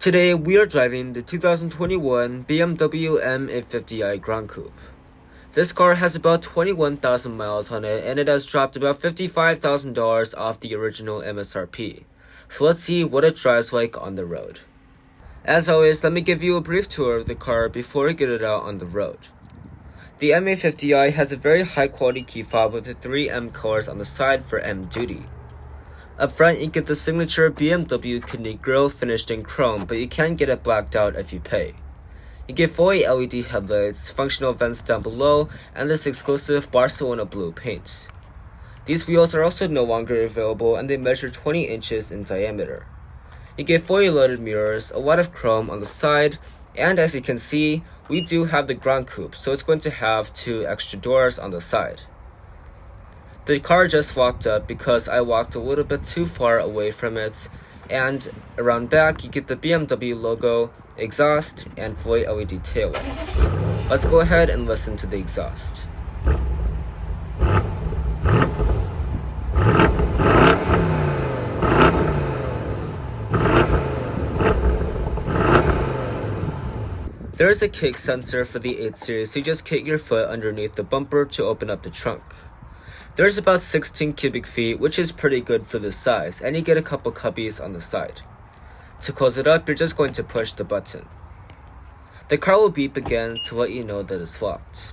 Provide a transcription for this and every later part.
Today we are driving the 2021 BMW M850i Gran Coupe. This car has about 21,000 miles on it and it has dropped about $55,000 off the original MSRP. So let's see what it drives like on the road. As always, let me give you a brief tour of the car before we get it out on the road. The M850i has a very high quality key fob with the 3 M colors on the side for M duty. Up front, you get the signature BMW kidney grille finished in chrome, but you can get it blacked out if you pay. You get fully LED headlights, functional vents down below, and this exclusive Barcelona blue paint. These wheels are also no longer available and they measure 20 inches in diameter. You get fully loaded mirrors, a lot of chrome on the side, and as you can see, we do have the Gran Coupe, so it's going to have 2 extra doors on the side. The car just walked up because I walked a little bit too far away from it, and around back you get the BMW logo, exhaust, and fully LED taillights. Let's go ahead and listen to the exhaust. There is a kick sensor for the 8 Series, so you just kick your foot underneath the bumper to open up the trunk. There's about 16 cubic feet, which is pretty good for this size, and you get a couple cubbies on the side. To close it up, you're just going to push the button. The car will beep again to let you know that it's locked.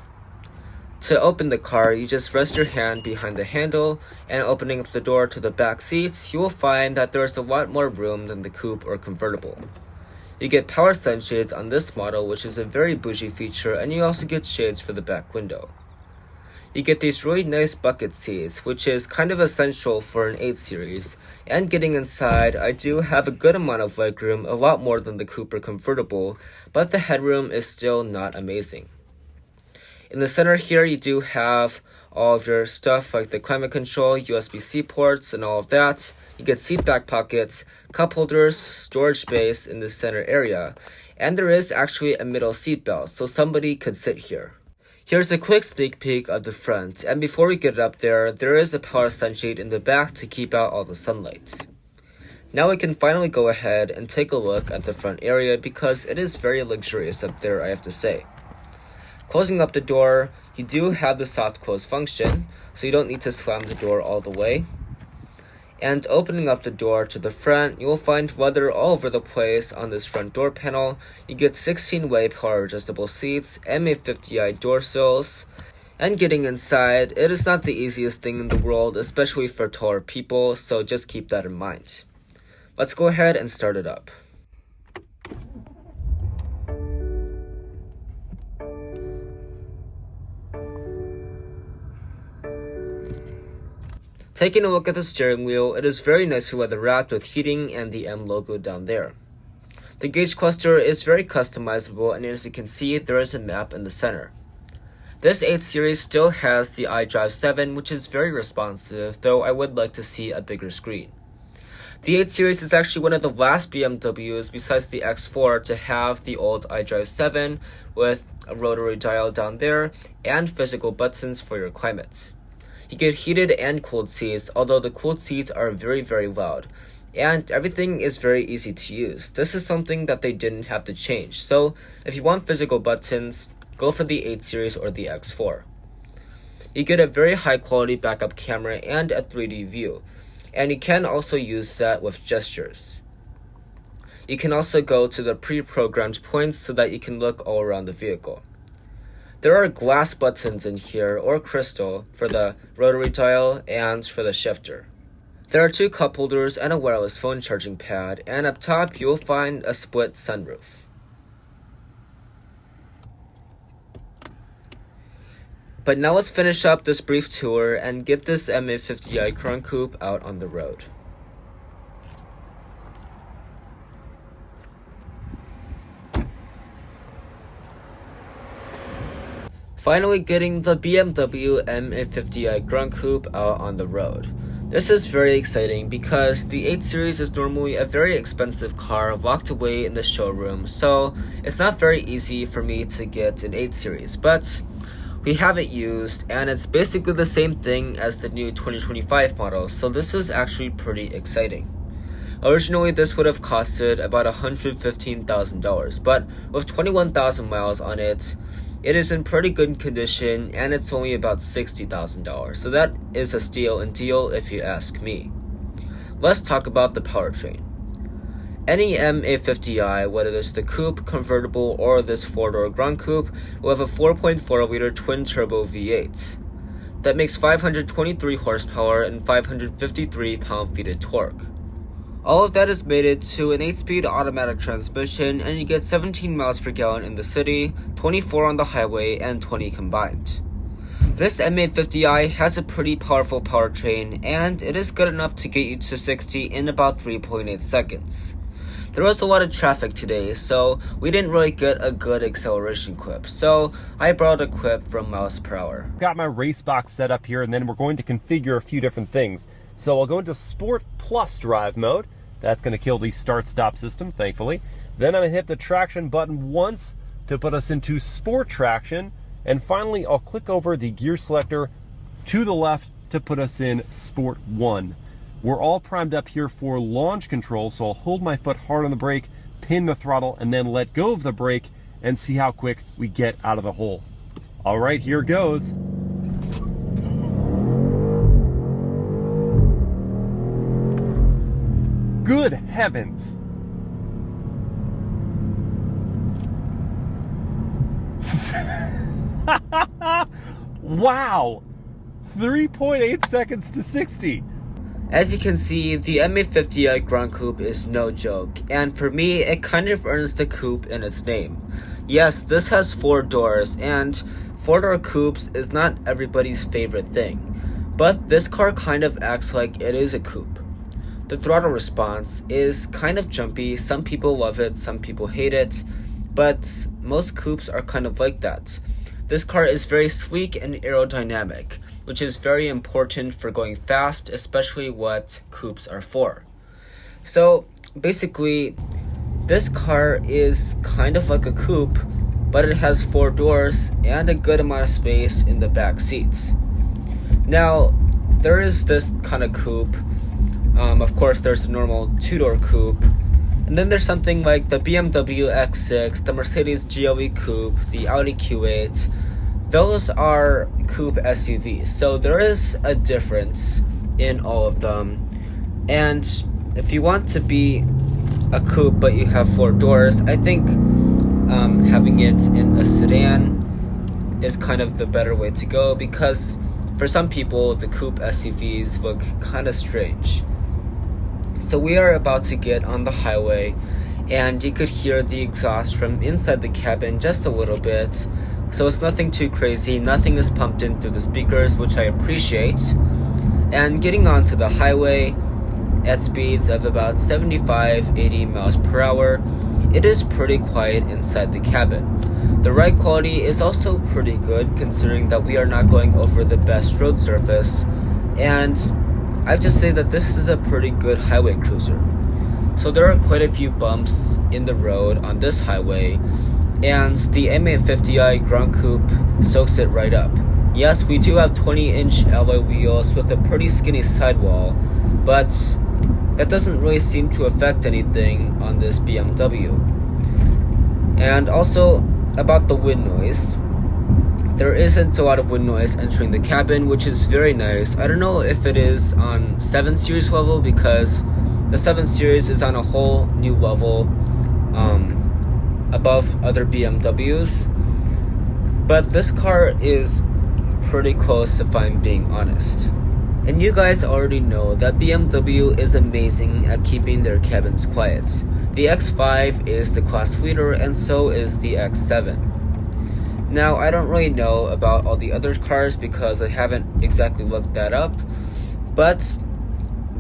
To open the car, you just rest your hand behind the handle, and opening up the door to the back seats, you will find that there's a lot more room than the coupe or convertible. You get power sunshades on this model, which is a very bougie feature, and you also get shades for the back window. You get these really nice bucket seats, which is kind of essential for an 8 Series, and getting inside, I do have a good amount of legroom, a lot more than the coupe or convertible, but the headroom is still not amazing. In the center here, you do have all of your stuff like the climate control, USB-C ports, and all of that. You get seat back pockets, cup holders, storage space in the center area, and there is actually a middle seat belt, so somebody could sit here. Here's a quick sneak peek of the front, and before we get up there is a power sunshade in the back to keep out all the sunlight. Now we can finally go ahead and take a look at the front area because it is very luxurious up there, I have to say. Closing up the door, you do have the soft close function, so you don't need to slam the door all the way. And opening up the door to the front, you will find leather all over the place on this front door panel. You get 16-way power adjustable seats, M850i door sills, and getting inside, it is not the easiest thing in the world, especially for taller people, so just keep that in mind. Let's go ahead and start it up. Taking a look at the steering wheel, it is very nicely leather wrapped with heating and the M logo down there. The gauge cluster is very customizable, and as you can see, there is a map in the center. This 8 Series still has the iDrive 7, which is very responsive, though I would like to see a bigger screen. The 8 Series is actually one of the last BMWs besides the X4 to have the old iDrive 7 with a rotary dial down there and physical buttons for your climate. You get heated and cooled seats, although the cooled seats are very, very loud. And everything is very easy to use. This is something that they didn't have to change. So if you want physical buttons, go for the 8 Series or the X4. You get a very high quality backup camera and a 3D view. And you can also use that with gestures. You can also go to the pre-programmed points so that you can look all around the vehicle. There are glass buttons in here, or crystal, for the rotary dial and for the shifter. There are 2 cup holders and a wireless phone charging pad, and up top you'll find a split sunroof. But now let's finish up this brief tour and get this M850i Gran Coupe out on the road. Finally getting the BMW M850i Gran Coupe out on the road. This is very exciting because the 8 Series is normally a very expensive car locked away in the showroom, so it's not very easy for me to get an 8 Series, but we have it used and it's basically the same thing as the new 2025 model, so this is actually pretty exciting. Originally, this would have costed about $115,000, but with 21,000 miles on it, it is in pretty good condition and it's only about $60,000. So that is a steal and deal if you ask me. Let's talk about the powertrain. Any M850i, whether it's the Coupe, convertible, or this 4-door Gran Coupe, will have a 4.4-liter twin-turbo V8 that makes 523 horsepower and 553 pound-feet of torque. All of that is mated to an 8-speed automatic transmission, and you get 17 miles per gallon in the city, 24 on the highway, and 20 combined. This M850i has a pretty powerful powertrain, and it is good enough to get you to 60 in about 3.8 seconds. There was a lot of traffic today, so we didn't really get a good acceleration clip, so I borrowed a clip from miles per hour. Got my race box set up here, and then we're going to configure a few different things. So I'll go into Sport Plus drive mode. That's going to kill the start-stop system, thankfully. Then I'm going to hit the traction button once to put us into Sport traction, and finally I'll click over the gear selector to the left to put us in Sport 1. We're all primed up here for launch control, so I'll hold my foot hard on the brake, pin the throttle, and then let go of the brake and see how quick we get out of the hole. All right, here goes. Good heavens. Wow. 3.8 seconds to 60. As you can see, the M850i Gran Coupe is no joke, and for me, it kind of earns the coupe in its name. Yes, this has 4 doors, and 4-door coupes is not everybody's favorite thing, but this car kind of acts like it is a coupe. The throttle response is kind of jumpy. Some people love it, some people hate it, but most coupes are kind of like that. This car is very sleek and aerodynamic, which is very important for going fast, especially what coupes are for. So basically, this car is kind of like a coupe, but it has 4 doors and a good amount of space in the back seats. Now, there is this kind of coupe. Of course, there's the normal 2-door coupe, and then there's something like the BMW X6, the Mercedes GLE Coupe, the Audi Q8. Those are coupe SUVs, so there is a difference in all of them. And if you want to be a coupe but you have 4 doors, I think having it in a sedan is kind of the better way to go, because for some people the coupe SUVs look kind of strange. So we are about to get on the highway, and you could hear the exhaust from inside the cabin just a little bit. So it's nothing too crazy, nothing is pumped in through the speakers, which I appreciate. And getting onto the highway at speeds of about 75-80 miles per hour, it is pretty quiet inside the cabin. The ride quality is also pretty good, considering that we are not going over the best road surface, and I have to say that this is a pretty good highway cruiser. So there are quite a few bumps in the road on this highway, and the M850i Gran Coupe soaks it right up. Yes, we do have 20-inch alloy wheels with a pretty skinny sidewall, but that doesn't really seem to affect anything on this BMW. And also, about the wind noise, there isn't a lot of wind noise entering the cabin, which is very nice. I don't know if it is on 7 Series level, because the 7 Series is on a whole new level above other BMWs. But this car is pretty close if I'm being honest. And you guys already know that BMW is amazing at keeping their cabins quiet. The X5 is the class leader, and so is the X7. Now, I don't really know about all the other cars because I haven't exactly looked that up, but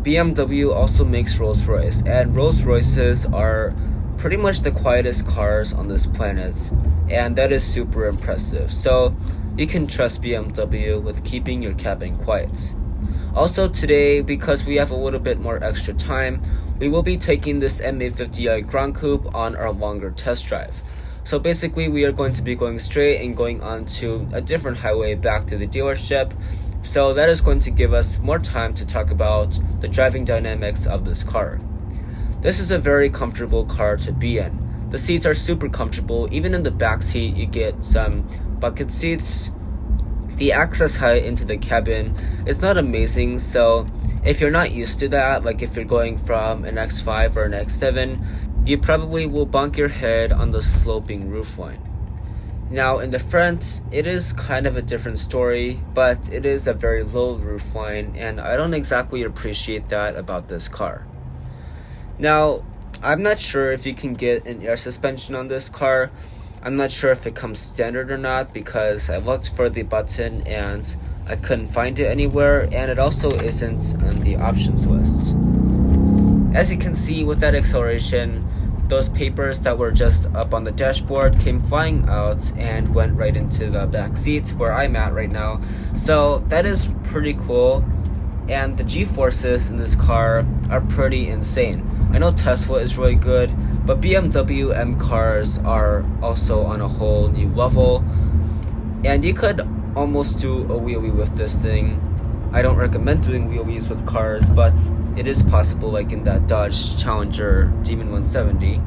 BMW also makes Rolls-Royce, and Rolls-Royces are pretty much the quietest cars on this planet, and that is super impressive. So you can trust BMW with keeping your cabin quiet. Also today, because we have a little bit more extra time, we will be taking this M850i Gran Coupe on our longer test drive. So basically, we are going to be going straight and going on to a different highway back to the dealership. So that is going to give us more time to talk about the driving dynamics of this car. This is a very comfortable car to be in. The seats are super comfortable. Even in the back seat, you get some bucket seats. The access height into the cabin is not amazing, so if you're not used to that, like if you're going from an X5 or an X7, you probably will bonk your head on the sloping roofline. Now in the front, it is kind of a different story, but it is a very low roofline, and I don't exactly appreciate that about this car. Now, I'm not sure if you can get an air suspension on this car. I'm not sure if it comes standard or not because I looked for the button and I couldn't find it anywhere, and it also isn't on the options list. As you can see with that acceleration, those papers that were just up on the dashboard came flying out and went right into the back seats where I'm at right now. So that is pretty cool, and the G-forces in this car are pretty insane. I know Tesla is really good, but BMW M cars are also on a whole new level, and you could almost do a wheelie with this thing. I don't recommend doing wheelies with cars, but it is possible, like in that Dodge Challenger Demon 170.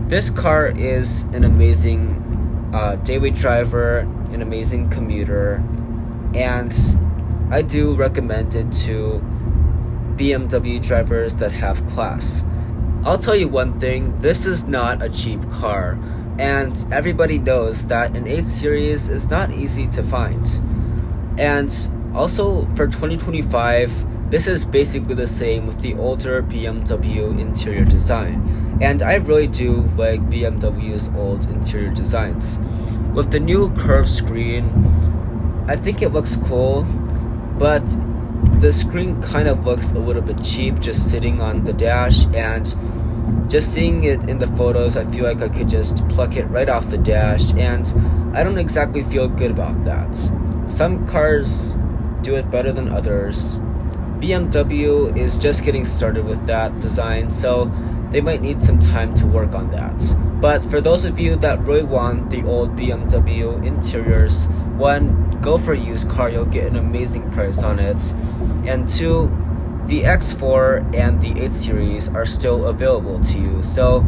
This car is an amazing daily driver, an amazing commuter, and I do recommend it to BMW drivers that have class. I'll tell you one thing, this is not a cheap car, and everybody knows that an 8 Series is not easy to find. And also for 2025, this is basically the same with the older BMW interior design, and I really do like BMW's old interior designs. With the new curved screen, I think it looks cool, but the screen kind of looks a little bit cheap just sitting on the dash, and just seeing it in the photos, I feel like I could just pluck it right off the dash, and I don't exactly feel good about that. Some cars do it better than others. BMW is just getting started with that design, so they might need some time to work on that. But for those of you that really want the old BMW interiors, one, go for a used car, you'll get an amazing price on it. And two, the X4 and the 8 Series are still available to you, so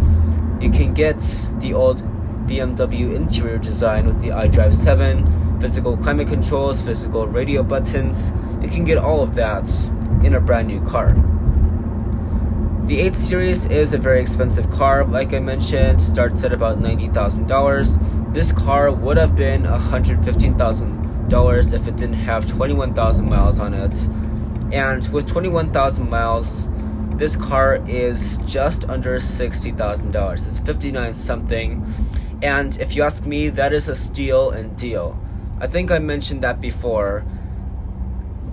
you can get the old BMW interior design with the iDrive 7, physical climate controls, physical radio buttons. You can get all of that in a brand new car. The 8 Series is a very expensive car, like I mentioned, starts at about $90,000. This car would have been $115,000 if it didn't have 21,000 miles on it. And with 21,000 miles, this car is just under $60,000. It's 59 something. And if you ask me, that is a steal and deal. I think I mentioned that before.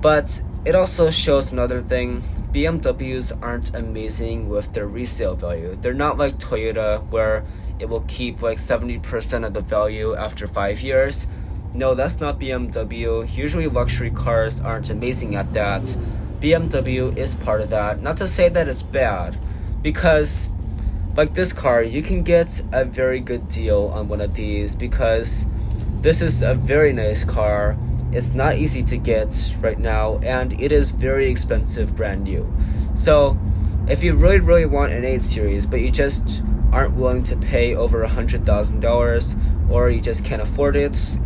But it also shows another thing. BMWs aren't amazing with their resale value. They're not like Toyota where it will keep like 70% of the value after 5 years. No, that's not BMW. Usually luxury cars aren't amazing at that. BMW is part of that. Not to say that it's bad, because like this car, you can get a very good deal on one of these because this is a very nice car. It's not easy to get right now, and it is very expensive brand new. So if you really want an 8 Series, but you just aren't willing to pay over $100,000, or you just can't afford it,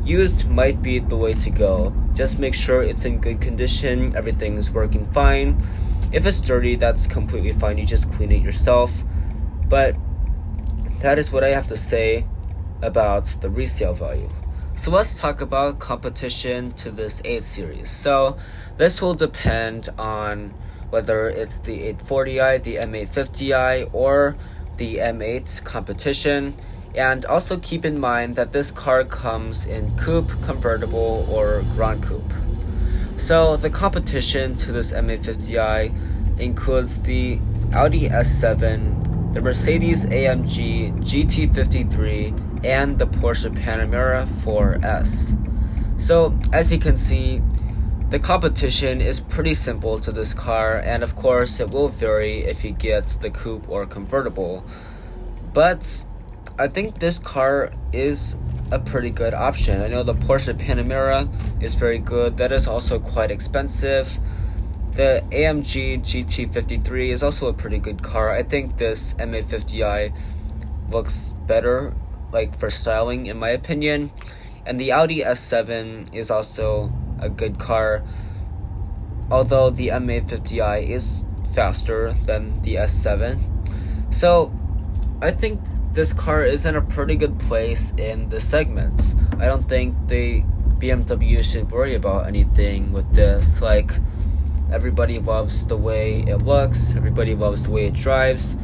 used might be the way to go. Just make sure it's in good condition, everything's working fine. If it's dirty, that's completely fine, you just clean it yourself. But that is what I have to say about the resale value. So let's talk about competition to this 8 Series. So this will depend on whether it's the 840i, the M850i, or the M8's competition. And also keep in mind that this car comes in Coupe, convertible, or Gran Coupe. So the competition to this M850i includes the Audi S7, the Mercedes AMG GT53, and the Porsche Panamera 4S. So as you can see, the competition is pretty simple to this car, and of course it will vary if you get the coupe or convertible. But I think this car is a pretty good option. I know the Porsche Panamera is very good. That is also quite expensive. The AMG GT53 is also a pretty good car. I think this M850i looks better, like for styling, in my opinion. And the Audi S7 is also a good car, although the M850i is faster than the S7. So I think this car is in a pretty good place in the segments. I don't think the BMW should worry about anything with this. Like, everybody loves the way it looks, everybody loves the way it drives,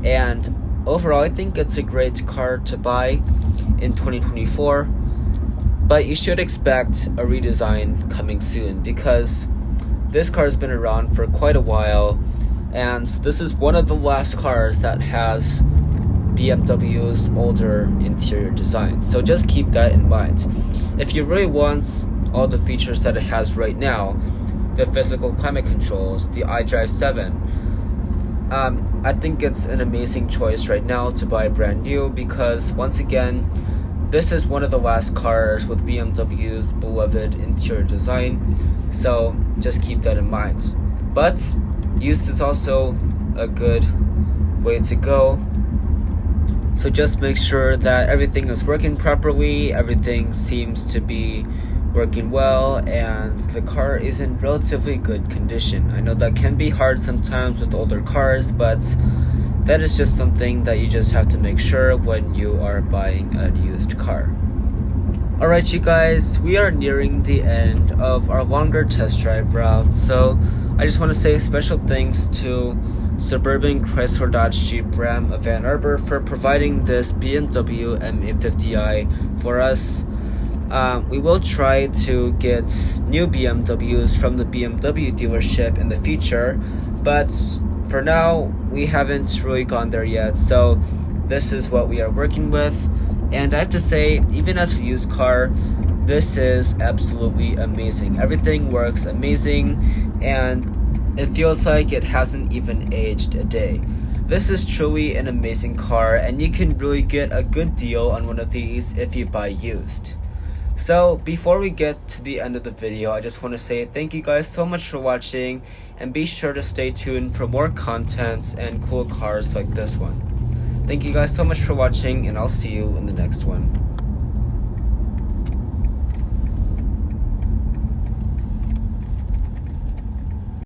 and overall I think it's a great car to buy in 2024. But you should expect a redesign coming soon, because this car has been around for quite a while, and this is one of the last cars that has BMW's older interior design. So just keep that in mind. If you really want all the features that it has right now, the physical climate controls, the iDrive 7, I think it's an amazing choice right now to buy brand new, because once again, this is one of the last cars with BMW's beloved interior design. So just keep that in mind. But used is also a good way to go. So just make sure that everything is working properly, everything seems to be working well, and the car is in relatively good condition. I know that can be hard sometimes with older cars, but that is just something that you just have to make sure when you are buying a used car. Alright you guys, we are nearing the end of our longer test drive route, so I just want to say special thanks to Suburban Chrysler Dodge Jeep Ram of Ann Arbor for providing this BMW M850i for us. We will try to get new BMWs from the BMW dealership in the future, but for now we haven't really gone there yet, so this is what we are working with. And I have to say, even as a used car, this is absolutely amazing. Everything works amazing, and it feels like it hasn't even aged a day. This is truly an amazing car, and you can really get a good deal on one of these if you buy used. So before we get to the end of the video, I just want to say thank you guys so much for watching, and be sure to stay tuned for more content and cool cars like this one. Thank you guys so much for watching, and I'll see you in the next one.